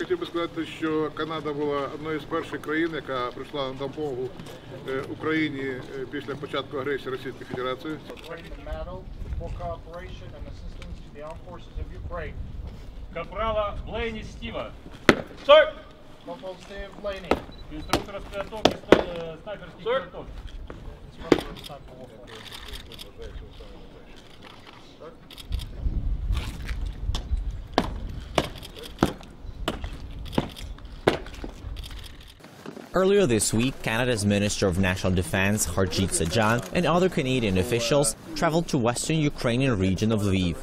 хотів би сказати, що Канада була одною з перших країн, яка прийшла на допомогу Україні після початку агресії Російської Федерації. Капрала Блейні Стіва. Інструктора з підготовки снайперських підготовки. Earlier this week, Canada's Minister of National Defence, Harjit Sajjan, and other Canadian officials traveled to western Ukrainian region of Lviv.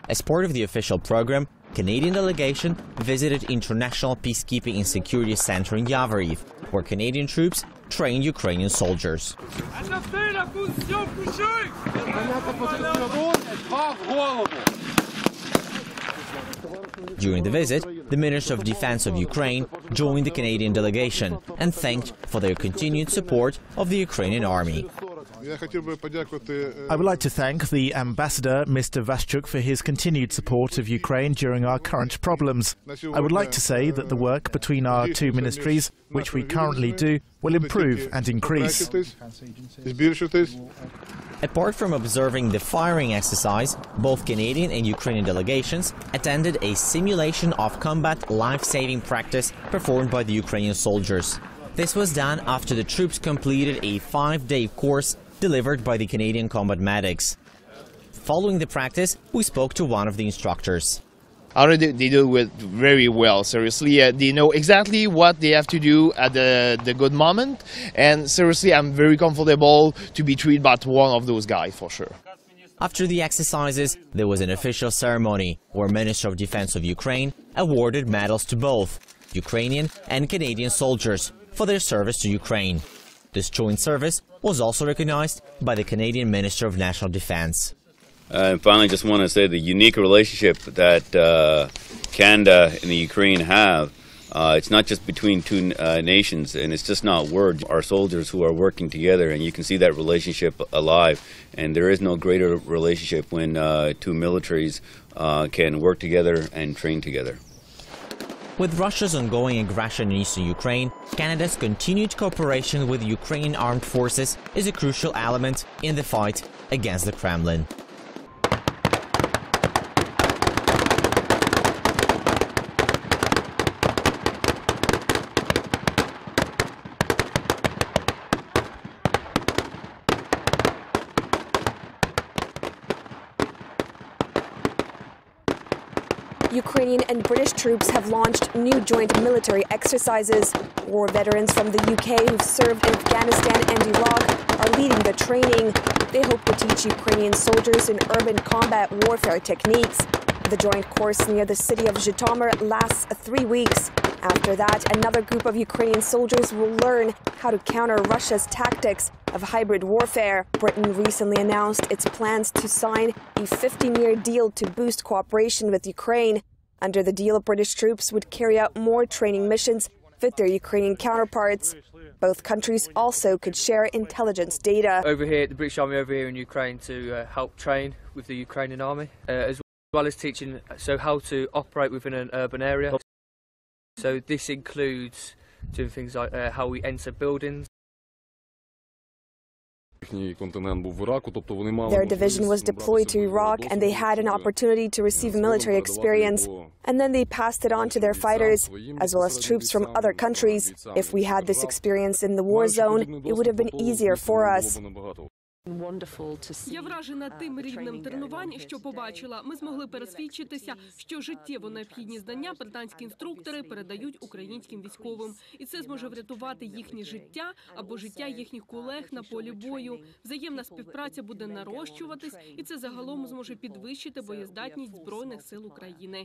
As part of the official program, Canadian delegation visited International Peacekeeping and Security Center in Yavoriv, where Canadian troops train Ukrainian soldiers. During the visit, the Minister of Defense of Ukraine joined the Canadian delegation and thanked for their continued support of the Ukrainian army. I would like to thank the Ambassador, Mr. Vaschuk, for his continued support of Ukraine during our current problems. I would like to say that the work between our two ministries, which we currently do, will improve and increase. Apart from observing the firing exercise, both Canadian and Ukrainian delegations attended a simulation of combat life-saving practice performed by the Ukrainian soldiers. This was done after the troops completed a 5-day course delivered by the Canadian combat medics. Following the practice, we spoke to one of the instructors. Already they do it very well, seriously. They know exactly what they have to do at the good moment. And seriously, I'm very comfortable to be treated by one of those guys, for sure. After the exercises, there was an official ceremony where Minister of Defense of Ukraine awarded medals to both Ukrainian and Canadian soldiers for their service to Ukraine. This joint service was also recognized by the Canadian Minister of National Defense. And finally, just want to say the unique relationship that Canada and the Ukraine have. It's not just between two nations, and it's just not words. Our soldiers who are working together, and you can see that relationship alive. And there is no greater relationship when two militaries can work together and train together. With Russia's ongoing aggression in eastern Ukraine, Canada's continued cooperation with Ukrainian armed forces is a crucial element in the fight against the Kremlin. Ukrainian and British troops have launched new joint military exercises. War veterans from the UK who've served in Afghanistan and Iraq are leading the training. They hope to teach Ukrainian soldiers in urban combat warfare techniques. The joint course near the city of Zhytomyr lasts 3 weeks. After that, another group of Ukrainian soldiers will learn how to counter Russia's tactics of hybrid warfare. Britain recently announced its plans to sign a 15-year deal to boost cooperation with Ukraine. Under the deal, British troops would carry out more training missions with their Ukrainian counterparts. Both countries also could share intelligence data. Over here, the British Army over here in Ukraine to help train with the Ukrainian Army, as well as teaching how to operate within an urban area. So this includes doing things like how we enter buildings. Their division was deployed to Iraq and they had an opportunity to receive military experience, and then they passed it on to their fighters, as well as troops from other countries. If we had this experience in the war zone, it would have been easier for us. Я вражена тим рівнем тренувань, що побачила. Ми змогли пересвідчитися, що життєво необхідні знання британські інструктори передають українським військовим. І це зможе врятувати їхнє життя або життя їхніх колег на полі бою. Взаємна співпраця буде нарощуватись, і це загалом зможе підвищити боєздатність Збройних сил України.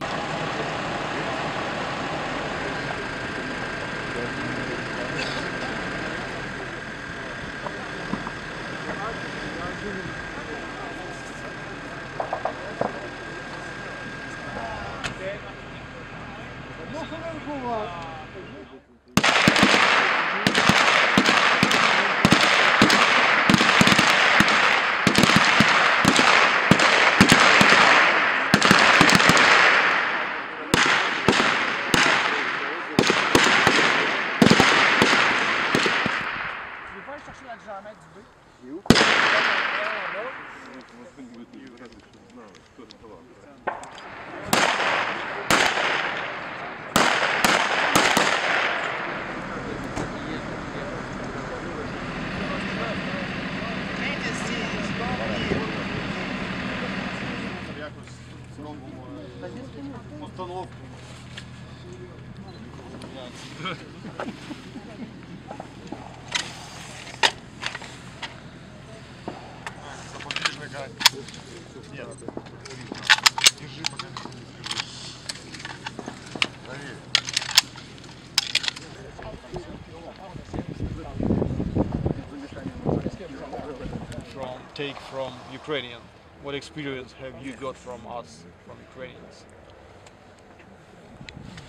Take from Ukrainian. What experience have you got from us, from Ukrainians?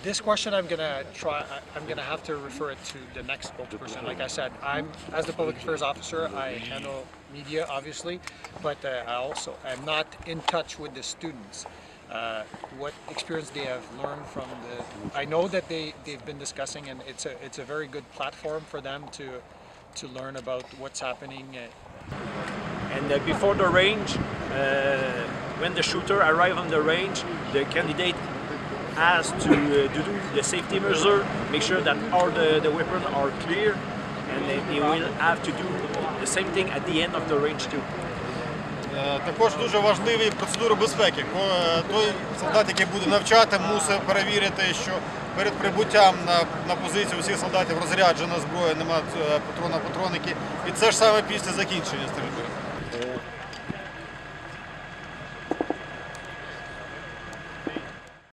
This question I'm gonna have to refer it to the next spokesperson. Like I said, as the public affairs officer, I handle media obviously, but I also am not in touch with the students. What experience they have learned from I know that they've been discussing, and it's a very good platform for them to learn about what's happening. And before the range, when the shooter arrives on the range, the candidate has to do the safety measure, make sure that all the weapons are clear, and he will have to do the same thing at the end of the range too. Також дуже важливі процедури безпеки. Той солдат, який буде навчати, мусить перевірити, що перед прибуттям на позицію усіх солдатів розряджена зброя, немає патронники. І це ж саме після закінчення стрільби.